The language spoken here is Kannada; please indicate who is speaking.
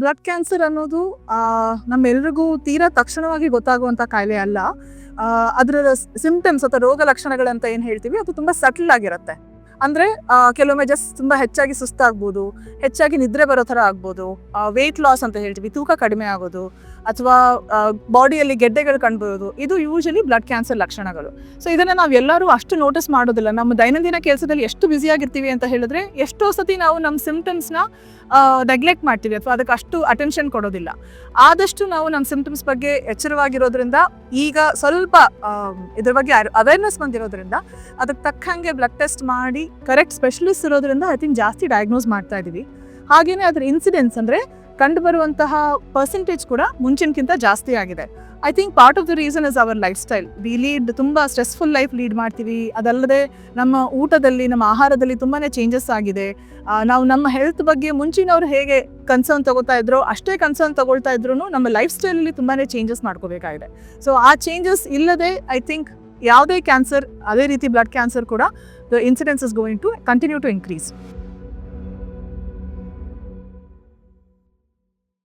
Speaker 1: ಬ್ಲಡ್ ಕ್ಯಾನ್ಸರ್ ಅನ್ನೋದು ನಮ್ಮೆಲ್ರಿಗೂ ತೀರಾ ತಕ್ಷಣವಾಗಿ ಗೊತ್ತಾಗುವಂಥ ಕಾಯಿಲೆ ಅಲ್ಲ. ಅದರ ಸಿಂಪ್ಟಮ್ಸ್ ಅಥವಾ ರೋಗ ಲಕ್ಷಣಗಳಂತ ಏನು ಹೇಳ್ತೀವಿ ಅದು ತುಂಬ ಸಟಲ್ ಆಗಿರುತ್ತೆ. ಅಂದರೆ ಕೆಲವೊಮ್ಮೆ ಜಸ್ಟ್ ತುಂಬ ಹೆಚ್ಚಾಗಿ ಸುಸ್ತಾಗ್ಬೋದು, ಹೆಚ್ಚಾಗಿ ನಿದ್ರೆ ಬರೋ ಥರ ಆಗ್ಬೋದು, ವೆಯ್ಟ್ ಲಾಸ್ ಅಂತ ಹೇಳ್ತೀವಿ, ತೂಕ ಕಡಿಮೆ ಆಗೋದು, ಅಥವಾ ಬಾಡಿಯಲ್ಲಿ ಗೆಡ್ಡೆಗಳು ಕಂಡುಬರೋದು. ಇದು ಯೂಶಲಿ ಬ್ಲಡ್ ಕ್ಯಾನ್ಸರ್ ಲಕ್ಷಣಗಳು. ಸೊ ಇದನ್ನು ನಾವು ಎಲ್ಲರೂ ಅಷ್ಟು ನೋಟಿಸ್ ಮಾಡೋದಿಲ್ಲ. ನಮ್ಮ ದೈನಂದಿನ ಕೆಲಸದಲ್ಲಿ ಎಷ್ಟು ಬ್ಯುಸಿಯಾಗಿರ್ತೀವಿ ಅಂತ ಹೇಳಿದ್ರೆ ಎಷ್ಟೋ ಸತಿ ನಾವು ನಮ್ಮ ಸಿಂಪ್ಟಮ್ಸ್ನ ನೆಗ್ಲೆಕ್ಟ್ ಮಾಡ್ತೀವಿ ಅಥವಾ ಅದಕ್ಕೆ ಅಷ್ಟು ಅಟೆನ್ಷನ್ ಕೊಡೋದಿಲ್ಲ. ಆದಷ್ಟು ನಾವು ನಮ್ಮ ಸಿಂಪ್ಟಮ್ಸ್ ಬಗ್ಗೆ ಎಚ್ಚರವಾಗಿರೋದ್ರಿಂದ, ಈಗ ಸ್ವಲ್ಪ ಇದ್ರ ಬಗ್ಗೆ ಅವೇರ್ನೆಸ್ ಬಂದಿರೋದ್ರಿಂದ ಅದಕ್ಕೆ ತಕ್ಕಂಗೆ ಬ್ಲಡ್ ಟೆಸ್ಟ್ ಮಾಡಿ ಕರೆಕ್ಟ್ ಸ್ಪೆಷಲಿಸ್ಟ್ ಇರೋದ್ರಿಂದ ಐ ಥಿಂಕ್ ಜಾಸ್ತಿ ಡಯಾಗ್ನೋಸ್ ಮಾಡ್ತಾ ಇದ್ದೀವಿ. ಹಾಗೆಯೇ ಅದರ ಇನ್ಸಿಡೆನ್ಸ್ ಅಂದರೆ ಕಂಡು ಬರುವಂತಹ ಪರ್ಸೆಂಟೇಜ್ ಕೂಡ ಮುಂಚಿನಕ್ಕಿಂತ ಜಾಸ್ತಿ ಆಗಿದೆ. I think part of the reason is our lifestyle. We lead ತುಂಬ ಸ್ಟ್ರೆಸ್ಫುಲ್ ಲೈಫ್ ಲೀಡ್ ಮಾಡ್ತೀವಿ. ಅದಲ್ಲದೆ ನಮ್ಮ ಊಟದಲ್ಲಿ, ನಮ್ಮ ಆಹಾರದಲ್ಲಿ ತುಂಬಾ ಚೇಂಜಸ್ ಆಗಿದೆ. ನಾವು ನಮ್ಮ ಹೆಲ್ತ್ ಬಗ್ಗೆ ಮುಂಚಿನವ್ರು ಹೇಗೆ ಕನ್ಸರ್ನ್ ತಗೋತಾ ಇದ್ರೋ ಅಷ್ಟೇ ಕನ್ಸರ್ನ್ ತಗೊಳ್ತಾ ಇದ್ರೂ ನಮ್ಮ ಲೈಫ್ ಸ್ಟೈಲಲ್ಲಿ ತುಂಬಾ ಚೇಂಜಸ್ ಮಾಡ್ಕೋಬೇಕಾಗಿದೆ. ಸೊ ಆ ಚೇಂಜಸ್ ಇಲ್ಲದೆ ಐ ಥಿಂಕ್ ಯಾವುದೇ ಕ್ಯಾನ್ಸರ್, ಅದೇ ರೀತಿ ಬ್ಲಡ್ ಕ್ಯಾನ್ಸರ್ ಕೂಡ the incidence is going to continue to increase.